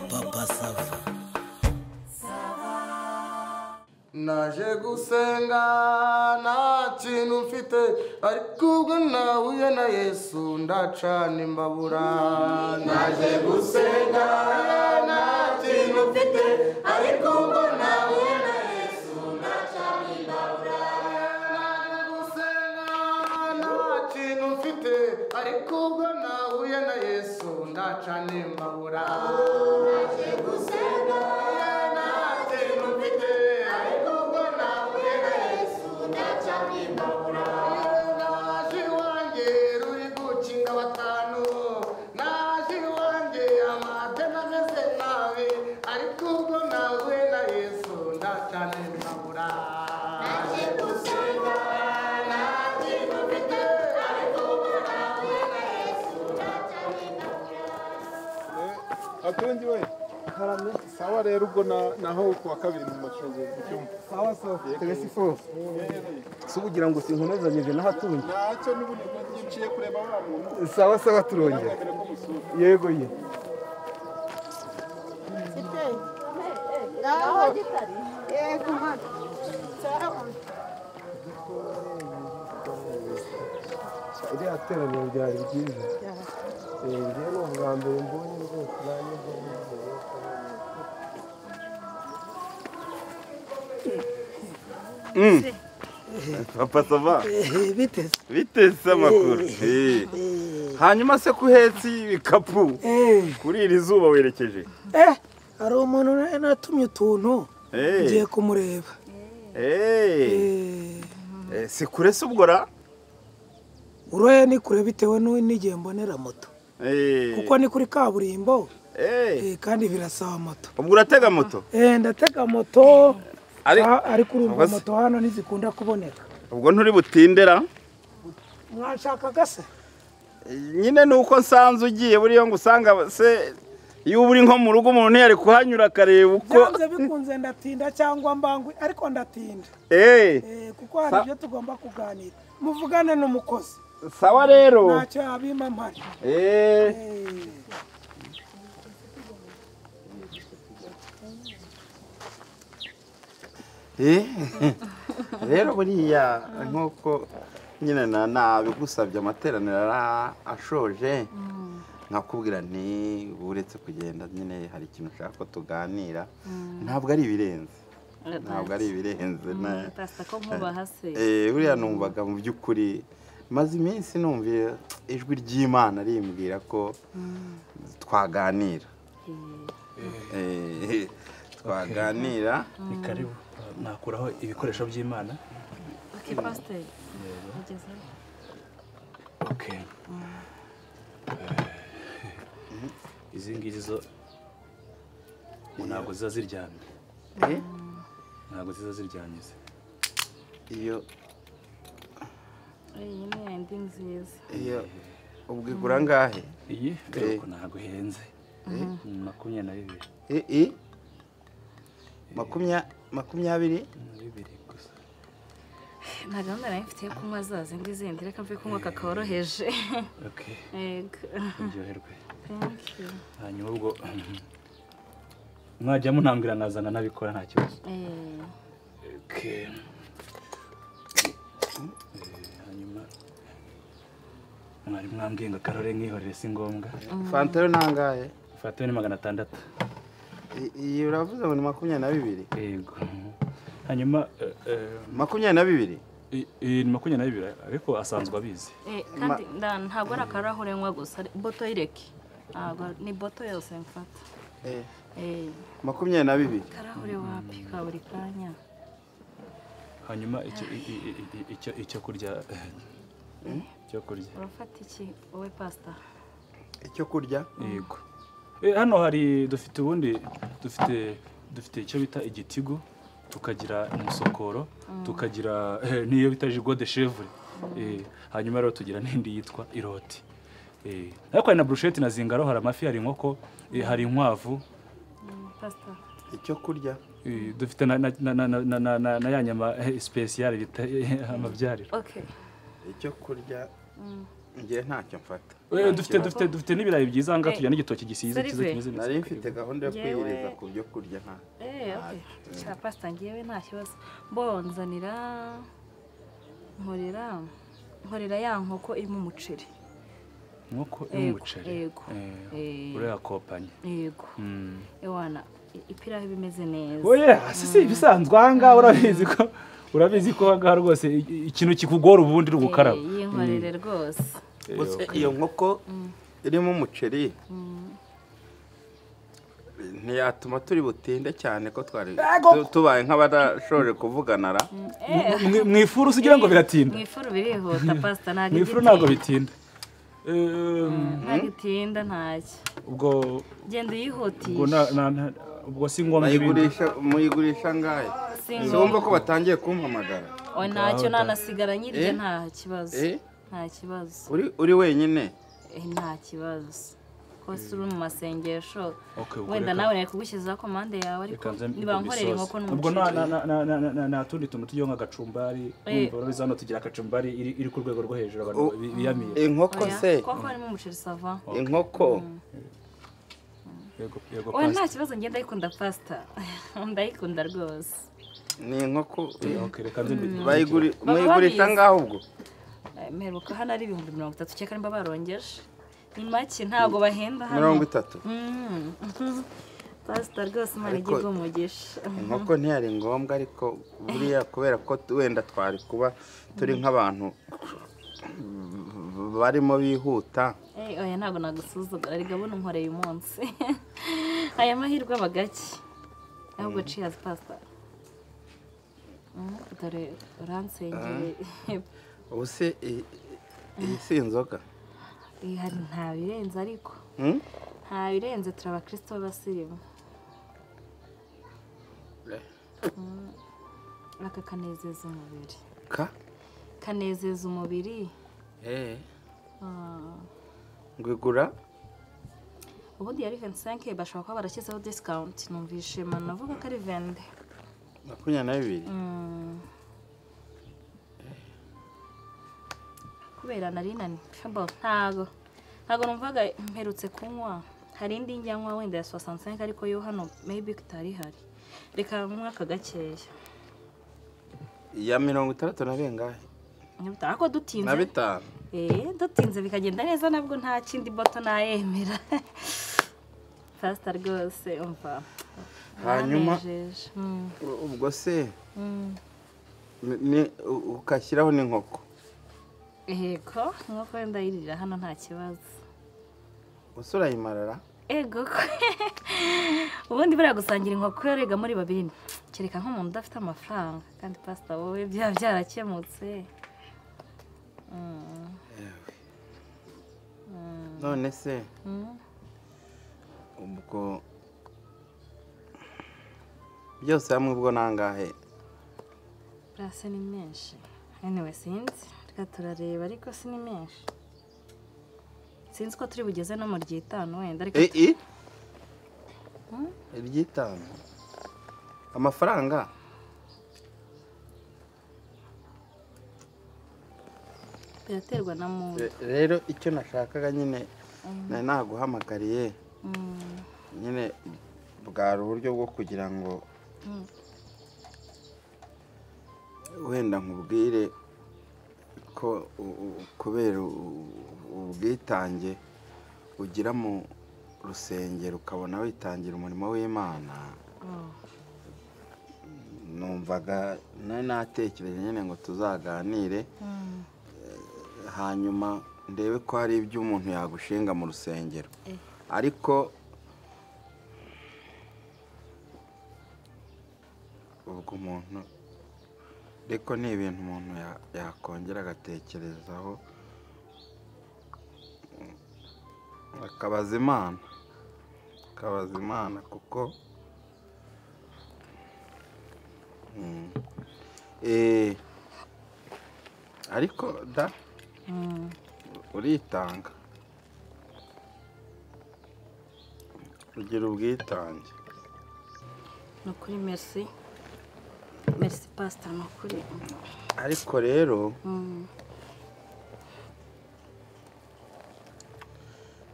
Papa Sava. Naje gusenga nta kintu mfite ariko ubwo nahuye na Yesu ndacana imbabura. Naje gusenga nta kintu mfite ariko ubwo nahuye na Yesu ndacana imbabura. Naje gusenga nta kintu mfite ariko ubwo nahuye na Yesu ndacana imbabura. Naje gusenga Atungi we karame sawa rero ubwo naho kuwa kabiri mu macungo cyumva sawa sawa telefone subugira ngo sinkonezanyije nahatungi ntacyo n'ubundi ngiye kureba wa muntu sawa sawa turongera yego ye site ngaho gitari yego hano sawa iri ateraniro ryari byiza ngiye no bwa mbere mbonye rwose nanyuze Papa Sava. Biteze amakuru. Hanyuma se kuhetsi ibikapu kuri iri zuba werekeje. hari umuntu natumye utuntu ngiye kumureba. Si kure se ubwora? Uroye ni kure bitewe n'igihe mbonera moto. Kuko ni kuri kaburimbo. Kandi birasaba moto. Ubwo uratega moto? Ndatega moto. Ariko urumva moto hano ntizikunda kuboneka. Ubwo nturi butindera? Mwashaka gase? Nyine nuko nsanze ugiye buriyo ngo usanga se iyo uri nko mu rugo umuntu yari kuhanyura akareba uko byanze bikunze ndatinda cyangwa mbangwe ariko ndatinda. Kuko hari ibyo tugomba kuganira. Muvugane n'umukozi. Sawa rero. Ntacyo abima mpari. Rero buriya nk'uko nyine nabigusabye amateraniro ashoje nkakubwira nti uretse kugenda nyine hari ikintu ushaka ko tuganira ntabwo ari ibirenze buriya numvaga mu by'ukuri maze iminsi numvira ijwi ry'Imana rimbwira ko twaganira ni karibu nakuraho ibikoresho by'Imana. Pastor izi ngizi zo ntabwo ziza ziryamye. Ntabwo ziza ziryamye se. Iyo iyi ni indi nziza. Iyo ubwo igura ngahe? Iyi dore ko ntabwo ihenze. 20 gusa. Nta gahunda nari mfite yo kunywa za zindi zindi reka mve kunywa kakoroheje. Uryoherwe. Hanyuma ubwo mwajya munambwira nazana nabikora nta kibazo. Hanyuma mwari mwambwiye ngo karore nkihorere si ngombwa. Fanta yo nangahe? Fanta yo ni 600. Iyi uravuze ngo ni 22? Yego. Hanyuma 22? Ni 22 ariko asanzwe abizi. Kandi ntabwo ari akarahure nywa gusa boto ireke. Ni boto yose mfata. 22? Karahure wapi ka buri kanya. Hanyuma icyo kurya urafata iki wowe Pastor? Icyo kurya? Yego. Hano hari dufite icyo bita igitigo, tukagira umusokoro, tukagira niyo bita jigo de chèvre. Hanyuma rero tugira n'indi yitwa iroti. Ariko hari na bruschette na zingaro, hari amafi, hari inkoko, hari inkwavu. Pastor icyo kurya dufite na ya nyama special bita amabyariro. Icyo kurya ngiye ntacyo mfata dufite n'ibirayi byiza ngaha tugira n'igitoki gisize kimeze neza. Nari mfite gahunda yo kwiyiriza ku byo kurya nta. Okay. Cha pasta ngiyewe nta kibazo. Bonzanira nkorera ya nkoko irimo umuceri. Nkoko y'umuceri. Yego. Uriya kopanye. Yego. Ewana ipiraho bimeze neza. Oya, si bisanzwe anga urabizi ko hanga rwose ikintu kikugora ubundi rugukaraba. Yinkorere rwose. Iyo nkoko irimo umuceri. Ntiyatuma turi butinde cyane ko twari tubaye nk'abadashoje kuvuganara. Mwifuru usigira ngo biratinda. Mwifuru birihuta pasta ntago. Mwifuru ntago bitinda. Ntagitinda ntacyo. Ubwo genda uyihutiye. Ubwo si ngombwa muyigurisha ngahe. Sumva ko batangiye kumpamagara. Ntacyo nanasigara nyirye nta kibazo. Nta kibazo. Uri wenyine? Nta kibazo. Kose uri mu masengesho. Wenda nawe nari kugushyizaho komande yawe ariko niba nkorera inkoko n'umuceri. Ubwo na tundi tuntu tujyo nk'agacumbari. Urabizi hano tugira agacumbari iri ku rwego rwo hejuru abantu biyamiye. Inkoko se? Koko harimo umuceri sava. Inkoko. Yego. Nta kibazo ngenda ndayikunda pasta. Ndayikunda rwose. Ni inkoko. Reka nze muyigurisha ngaho ubwo. Mperuka hano ari 30 cyeka nimba barongeje. Ni make ntago bahenda hano. 30. Pasta rwose mari gigo mugisha. Inkoko ntiyari ngombwa ariko buriya kubera ko wenda twari kuba turi nk'abantu barimo bihuta. Oya ntago nagusuzugura ari gabona nkoreye umunsi. Aya mahirwe abagaki. Ahubwo cheers pasta. Dore uransengeye. Ubuse si inzoga. Hari nta birenze ariko. Nta birenze turabakristo b'abasirimu. Aka kanezeza umubiri. Kanezeza umubiri. Ngwigura? Ubundi yari 25 bashobora kuba barashyizeho discount numvishe navuga ko ari 20. 22. Kubera nari ntago numvaga mperutse kunywa. Hari indi njyanywa wenda ya 65 ariko yo hano maybe kitari hari. Reka mwaka gakeya. Ya 60 na bengahe? Ako dutinze. Na 5. Dutinze bikagenda neza nabwo nta kindi boto nayemera. Pasta rwose umva. Hanyuma ubwo se ni ukashyiraho n'inkoko. Ego, nk'uko wenda yirira hano nta kibazo. Usura yimarara? Ego. Ubundi buriya gusangira inkoko yarega muri babiri. Kereka nk'umuntu udafite amafaranga kandi pasta wowe byarakemutse. None se ubwo byose hamwe ubwo nangahe? Brase ni menshi. Anyway sinzi. Turareba ariko si ni menshi. Sinzi ko turi bugeze no mu ryitano wenda ariko iryitano amafaranga biraterwa na muntu. Rero icyo nashakaga nyine naguhamagariye nyine bwari uburyo bwo kugira ngo wenda nkubwire ko kubera ubwitange ugira mu rusengero ukabona witangira umurimo w'Imana. Numvaga natekereje nyine ngo tuzaganire hanyuma ndebe ko hari ibyo umuntu yagushinga mu rusengero ariko ubwo umuntu ariko ni ibintu umuntu yakongera agatekerezaho akabaza Imana kuko ariko da uritanga ugira ubwitange. Nukuri merci pasta nukuri. Ariko rero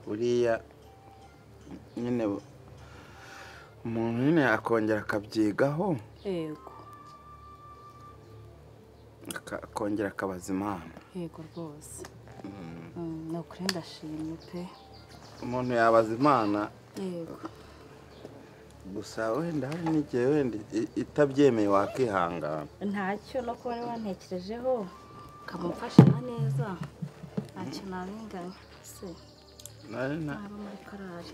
buriya nyine umuntu nyine akongera akabyigaho yego akongera akabaza Imana. Yego rwose ni ukuri ndashimye pe. Umuntu yabaza Imana Yego gusa wenda hari n'igihe wenda itabyemeye wakihangana. Ntacyo no kuba wantekerejeho ukamufashanya neza ntacyo nabinganya se. Nari muri karari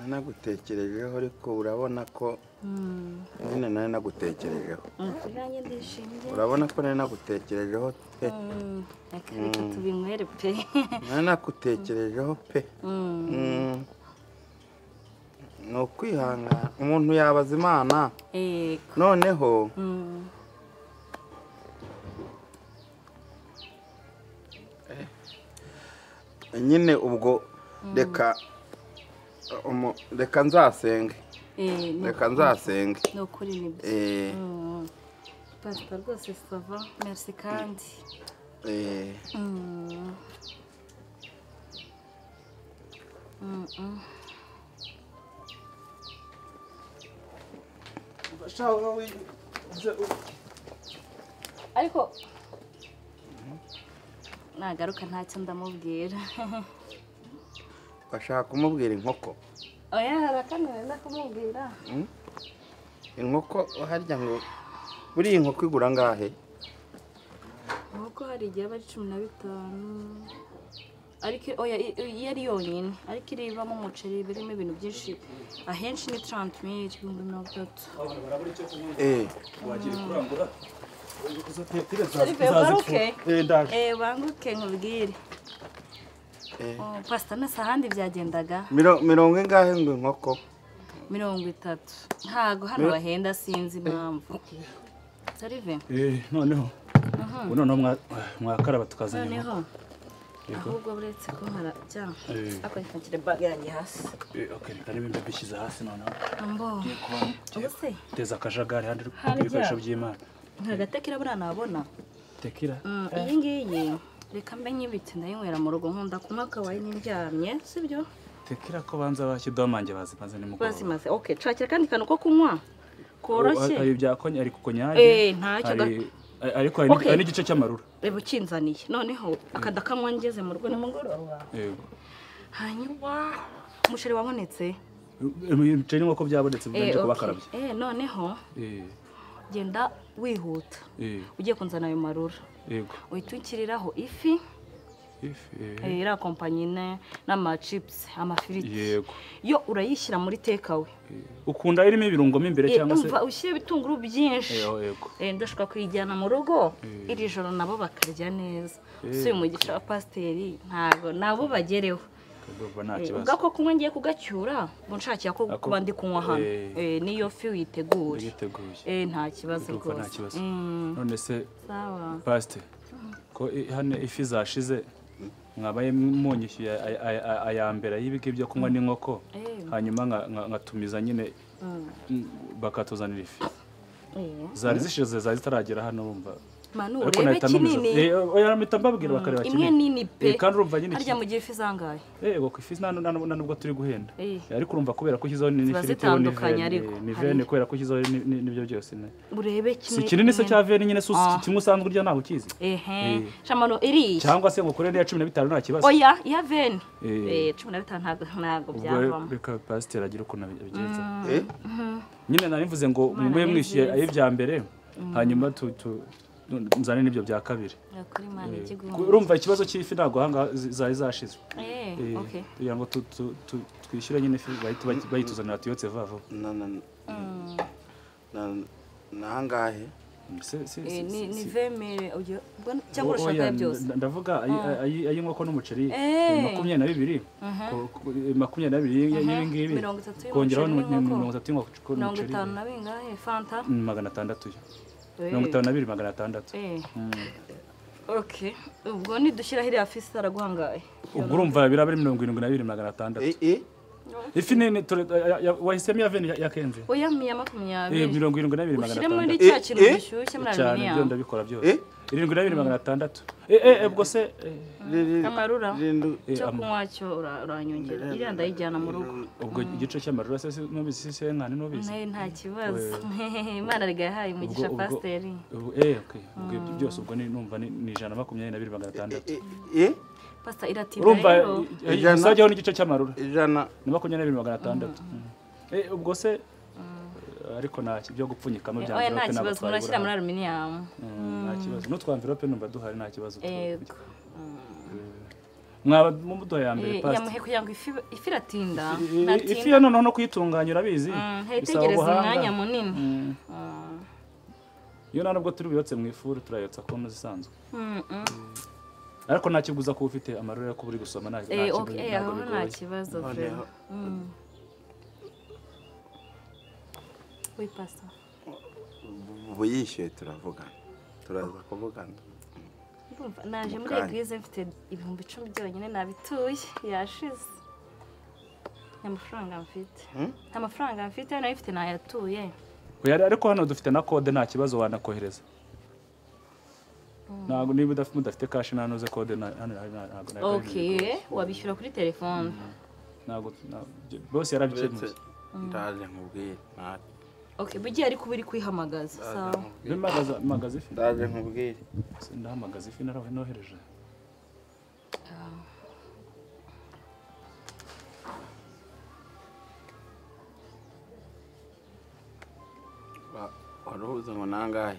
nagutekerejeho ariko urabona ko nyine nari nagutekerejeho. Nanjye ndishimye. Urabona ko nari nagutekerejeho pe. Reka tubinywere pe. Nari nagutekerejeho pe. Ni ukwihangana umuntu yabaza Imana. Noneho nyine ubwo reka nzasenge. Reka nzasenge. Ni ukuri nibyo. Pastor rwose sava merci kandi. Ariko nagaruka ntacyo ndamubwira. Bashaka kumubwira inkoko. Oya harakanwe ndakumubwira. Inkoko harya ngo buri inkoko igura ngahe? Inkoko hari igihe aba ari 15. Ariko oya yari yonyine ariko iribamo umuceri birimo ibintu byinshi ahenshi ni 30,000 ibihumbi 30. Wagiye kurangura banguke nkubwire. Pastor nasa handi byagendaga 70 ingahe ngo inkoko? 30. Ntago hano bahenda sinzi impamvu. Sarive noneho noneho mwakaraba tukazanya noneho ahubwo buretse ko nkara cyane akanyakire bag yanjye hasi. Okay reka nimba bishyize hasi noneho ambo ubuse teza akajagari handi ibikoresho by'Imana. Ntagatekira bura nabona tekira iyi ngiyi reka mbe nyibitse ndayinywera mu rugo nkunda kunywa kawayi n'indyamye sibyo. Tekira ko banza bakidomange bazimaze ni mugoroba. Bazimaze okay cakira kandi kantu ko kunywa koroshye. Ayo byakonye ari kukonyaje. Ntacyo ariko hari n'igice cy'amarura. Bukinzaniye noneho akadakamwa ngeze mu rugo nimugoroba. Yego. Hanyuma umusheri wabonetse. Umuceri nk'uko byabonetse bwanje kubakarabye. Noneho genda wihuta. Ugiye kunzana ayo marura. Yego. Uhitwikiriraho ifi. Ira kompanyine n'ama chips amafiriti. Yego. Yo urayishyira muri takeaway. Ukunda irimo ibirungo imbere cyangwa se? Umva ushyire bitunguru byinshi. Yego. Ndashaka kuyijyana mu rugo iri joro nabo bakarya neza. Si umugisha wa pasteri ntago nabo bagereho. Ubwo ko kunywa ngiye kugacyura bunshakira ko kuba ndi kunywa hano. Niyo fi witegure. Nta kibazo rwose. None se sawa pastor ko hano ifi zashize mwabaye munyishyuye ayambera y'ibige byo kunywa n'inkoko hanyuma nkatumiza nyine bakatuzanira ifi. Zari zishize zari zitaragera hano bumva. Manu urebe kinini. Oya mbabwira bakareba kinini. Imwe nini pe. Kandi urumva nyine. Harya mu gihe ifi zangaye. Yego ku ifi nubwo turi guhenda. Ariko urumva kubera ko kizaho ni ifiriti ni vene kubera ko kizaho nibyo byose ne. Urebe kinini. Si kinini se cya vene nyine kimwe usanzwe urya naho ukizi. Shamano iri. Cyangwa se ngo kure ya 15 nta kibazo. Oya ya vene. 15 ntago byavamo. Reka pastor agira uko nabigenza. Nyine nari mvuze ngo mwe mwishyuye ay'ibya mbere hanyuma nzane nibyo bya kabiri. Urumva ikibazo cy'ifi ntago hanga zari zashize. Okay. Kugira ngo twishyure nyine ifi bayituzanira tuyotse vavo. Nangahe? Ni vemere cyangwa urashaka byose. Ndavuga ay'inkoko n'umuceri 22. 22 y'ibingibi. Kongeraho 30 y'umuceri. 50 na bingahe fanta? 600. 52,600. Okay. Ubwo ni dushyira hiri afisi araguhangaye. Ubwo urumva biraba ari 72,600. Ifi nini wahisemo ya veni yakenze? Oya 120. 72,600. Ushyire muri cya kintu gishyushye muri aluminium. Cyane byo ndabikora byose. 7,600. Ubwo se amarura cyo kunywa cyo uranyongera iriya ndayijyana mu rugo. Ubwo igice cy'amarura se nubizi se nkane nubizi. Nta kibazo. Imana rigahaye umugisha pasiteri. Okay. Ubwo byose ubwo numva ni 122,600. Pasta iratinda rero. Urumva sajyaho n'igice cy'amarura. 122,600. Ubwo se ariko nta byo gupfunyikamo bya envelope nta kibazo murashyira muri aluminium. Nta kibazo n'utwa envelope numva duhari nta kibazo. Mwaba mu mudo ya mbere pasta. Yamuhe kugira ngo ifi iratinda. Ifi yo noneho no kuyitunganya urabizi. Hetegereza umwanya munini. Yo nabwo turi buyotse mu ifuru turayotsa ko muzisanzwe. Ariko nta kiguza ko ufite amarura yo kuburi gusoma nta kibazo vero. Oui, pasta. Buyishyuye turavugana. Turaza kuvugana. Naje muri eglise mfite 10,000 byonyine nabituye yashize. Amafaranga mfite. Amafaranga mfite nayo mfite nayatuye. Ariko hano dufite na code nta kibazo wanakohereza. Ntabwo niba udafite cash nanoze code ntabwo. Okay, wabishyura kuri telefone. Ntabwo boss yarabikemuye. Ndaje nkubwiye. Okay, bugiye ariko buri kwihamagaza. Sawa. Magaza ifi. Ndaje nkubwiye. Ndahamagaza ifi narawe nohereje. Waruhuza ngo nangahe?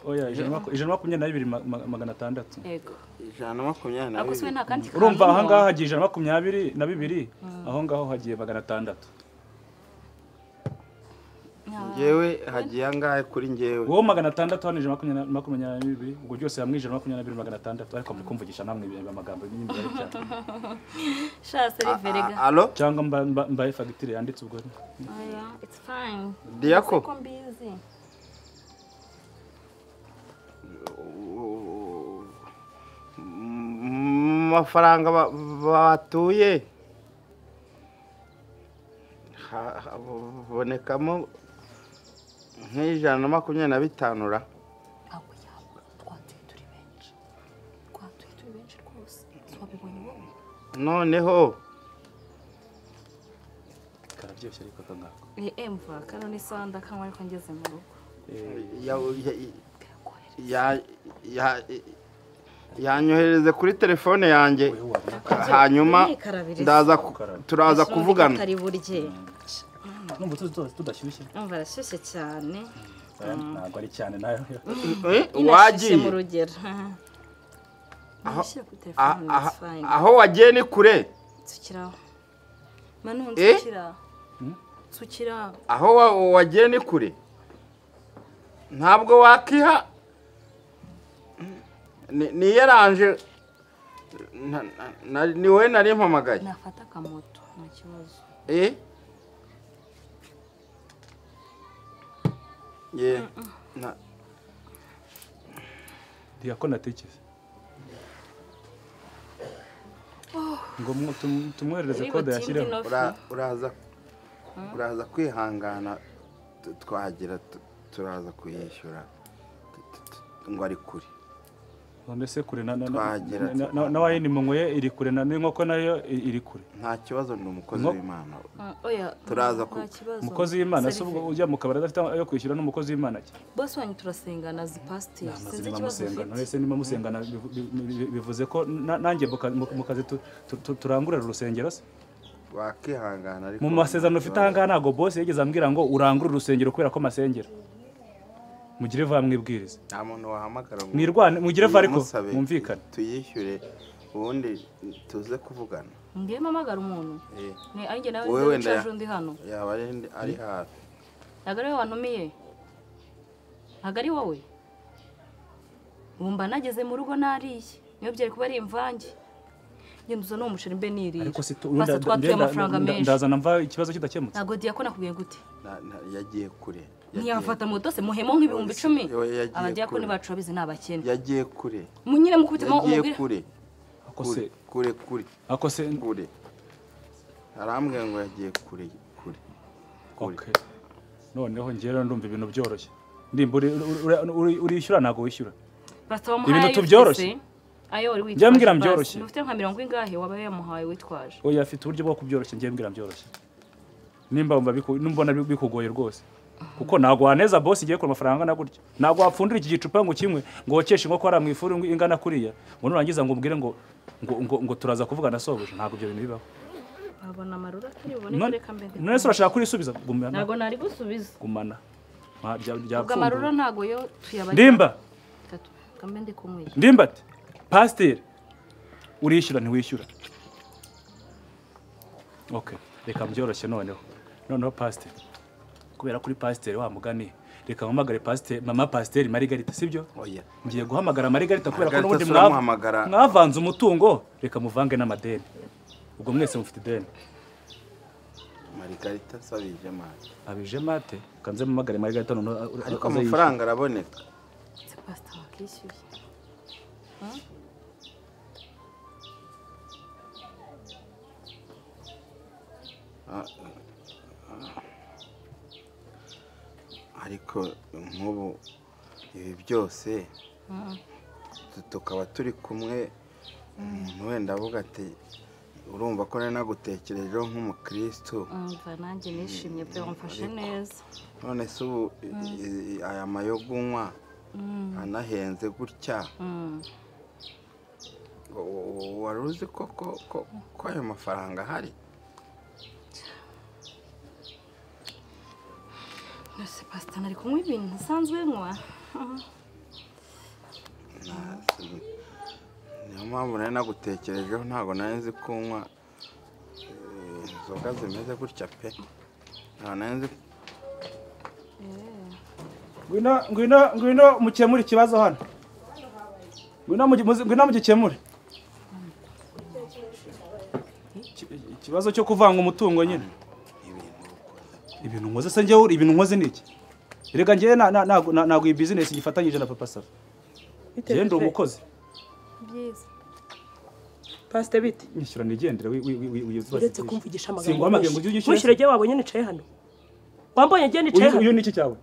Oya 122,600. Yego. 122. Ako swe nta kandi. Urumva aha ngaha hagiye 122 aho ngaho hagiye 600. Ngewe hagiye angahe kuri ngewe? Wowe 600 hano 122 ubwo byose hamwe 122,600 ariko muri kumvugisha namwe amagambo y'indi bari cyane. Shase riverega. Allo? Cyangwa mbaye fagitire yanditse ubwo. Oya, it's fine. Diako. Mafaranga batuye bonekamo nk'J125 ra. Noneho karabyoshye ariko kangako. Emva kano ni sanda kamwe ariko ngeze mu rugo. yanyohereze kuri telefone yanjye hanyuma turaza kuvugana. Numva tudashyushye. Numva arashyushye cyane. Ntabwo ari cyane nayo. Wagiye mu rugero. aho wagiye ni kure. Tsukiraho. Manu tsukira. Tsukira. Aho wagiye ni kure. Ntabwo wakiha ni yaranje ni we nari mpamagaye. Nafata akamoto nta kibazo. Diako natekeze. Ngo tumwoherereze code yashyireho. Uraza kwihangana twagira turaza kuyishyura ngo ari kure. None se kure na wayini mungoye iri kure na n'inkoko nayo iri kure. Nta kibazo ndi umukozi w'Imana. Oya turaza umukozi w'Imana se ubwo ujya mu kabari adafite yo kwishyura n'umukozi w'Imana cye. Boss wanyu turasengana zi pastor. Sinzi ikibazo ufite. None se nima musengana bivuze ko nanjye mu kazi turangurira urusengero se. Wakihangana ariko mu masezerano ufite ahanga ntago boss yigeze ambwira ngo urangurira urusengero kubera ko masengero. Mugire va mwibwiriza. Nta muntu wahamagara ngo mwirwane mugire va ariko mwumvikane. Tuyishyure ubundi tuze kuvugana. Ngiye mamagara umuntu. Ni ari nge nawe ndaje undi hano. Yaba ari hafi. Nagare wantumiye. Nagari wowe. Umba nageze mu rugo nariye. Niyo byari kuba ari imvange. Ngenduza no umusheri mbe niriye. Ariko se twatuye amafaranga menshi. Ndazana mva ikibazo kidakemutse. Nago Diako nakubwiye gute? Yagiye kure. Ntiyafata moto se muhemo nk'ibihumbi 10. Abadiako ni bacu babizi nabakene. Yagiye kure. Munyire mukubitemo umubwire. Kure. Kure. Akose kure. Arambwira ngo yagiye kure. Okay. Noneho ngero ndumva ibintu byoroshye. Ndimba urishyura ntago wishyura. Pastor Ibintu tubyoroshye. Ayo wari witwaje. Njye mbwira byoroshye. Ufite nka 40 ingahe waba yamuhaye witwaje. Oya afite uburyo bwo kubyoroshya njye mbwira byoroshye. Nimba mbona bikugoye rwose. Kuko ntago waneza boss igiye ku mafaranga na gutya. Ntago wapfundira iki gicupa ngo kimwe ngo wokeshe ngo kwara mu ifuru ingana kuriya. Ngo nurangiza ngo umbwire ngo turaza kuvugana sobuje ntago ibyo bintu bibaho. Abona amarura atari bubone kureka mbende. None se urashaka kurisubiza gumana. Ntago nari gusubiza. Gumana. Ubwo amarura ntago yo tuyabaye. Ndimba. Kambende kumwe. Ndimba ati pasteur urishyura ntiwishyura. Okay, reka byoroshye noneho pasteur. Kubera kuri pasteur wa mugani reka mpamagare pasteur mama pasteur Margarita sibyo? Oya. Ngiye guhamagara Margarita kubera ko Margarita n'ubundi mwavanze umutungo reka muvange n'amadeni. Ubwo mwese mufite ideni. Margarita sabije mate. Abije mate kanze mpamagare Margarita none ariko amafaranga araboneka. C'est pasteur wakishyuye. Ariko nk'ubu ibi byose tukaba turi kumwe wenda avuga ati urumva ko nari nagutekerejeho nk'umukristo nanjye nishimye pe wamfashe neza none se ubu aya mayoga unywa anahenze gutya wari uzi ko ayo mafaranga ahari Nose pastor nari kunywa ibintu nsanzwe nkwa niyo mpamvu nari nagutekerejeho ntabwo nari nzi kunywa inzoga zimeze gutya pe ntabwo nari nzi ngwino mukemure ikibazo hano ngwino mugikemure ikibazo cyo kuvanga umutungo nyine ibintu nkoze se njyewe ibintu nkoze niki rega njyewe nago iyi business gifatanyije na Papa Safa genda umukozi byiza pastor biti nyishyura nigendera uretse kumvugisha amagambo mushirege wabo nyine nicaye hano wambonye genda nicaye hano uyu niki cyawe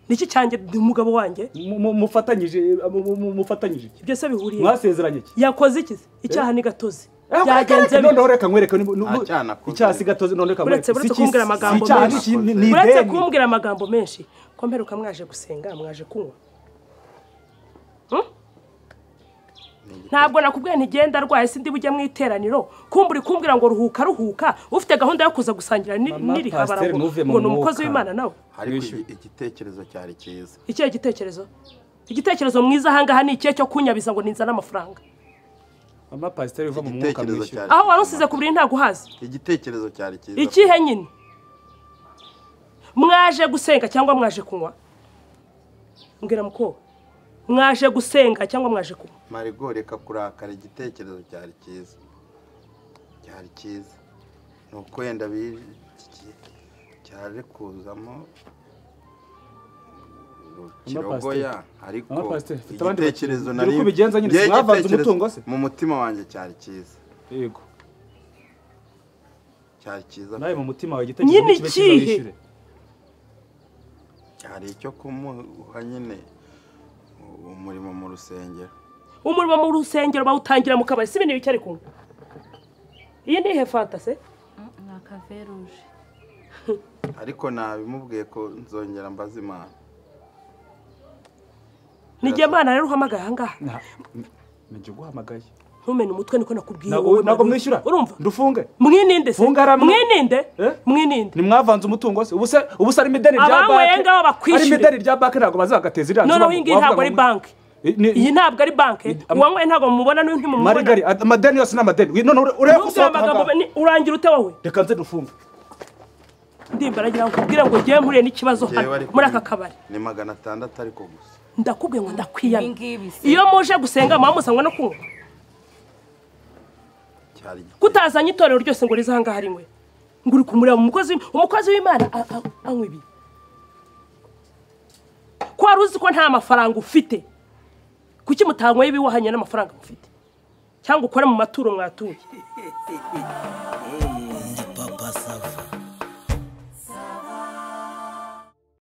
niki cyanjye umugabo wanjye mufatanyije ibyo se bihuriye mwasezeranye iki yakoze iki icyaha ni gatozi byagenze none reka nkwereke icyasi gatozi none reka uretse kumbwira amagambo menshi uretse kumbwira amagambo menshi ko mperuka mwaje gusenga mwaje kunywa ntabwo nakubwiye ntigenda arwaye sindi bujye mu iteraniro kumbwira ngo ruhuka ufite gahunda yo kuza gusangira niri habara ngo ni umukozi w'Imana nawe ariko igitekerezo cyari cyiza icyo igitekerezo mwiza ahangaha ni ikihe cyo kunyabiza ngo ninzana amafaranga mama pastor uva mu mwuka mwishyura aho warusize kubiri ntago hazi igitekerezo cyari cyiza ikihe nyine mwaje gusenga cyangwa mwaje kunywa mbwira muko mwaje gusenga cyangwa mwaje kunywa Marigo reka kurakara igitekerezo cyari cyiza nuko yenda cyaje kuzamo kirogoya ariko igitekerezo nari kubigenza nyine mwavanze umutungo se mu mutima wanjye cyari cyiza yego cyari cyiza nawe mu mutima wawe igitekerezo kibe cyiza hari icyo kumuha nyine umurimo mu rusengero bawutangira mu kabari si ibintu bicari kumwe iyi ni ihe fanta se ni akaveruje ariko nabimubwiye ko nzongera mbaza Imana nijye Imana rero uhamagaye ahangaha nijye guhamagaye ntumene umutwe niko nakubwiye ntabwo mwishyura urumva ndufunge mwininde se mwininde nimwavanze umutungo se ubu se ari imideni rya banki abanyweye ngaho bakwishyure ari imideni rya banki ntabwo bazagateza iriya none iyi ngiyi ntabwo ari banki iyi ntabwo ari banki uwanyweye ntabwo mumubona n'undi mumubona Marigari amadeni yose n'amadeni none urebe gusohoka urangira ute wowe reka nze dufunge ndimba aragira ngo kubwira ngo ngiye mpuriye n'ikibazo hano muri aka kabari ni 600 ariko gusa ndakubwiye ngo ndakwiyana iyo muje gusenga musangwa no kunywa kutazanye itorero ryose ngo rizahanga hari mwe ngo uri kumureba umukozi w'Imana anywa ibi ko wari uzi ko nta mafaranga ufite kuki mutanyweye ibiwahanye n'amafaranga mufite cyangwa ukore mu maturo mwatuye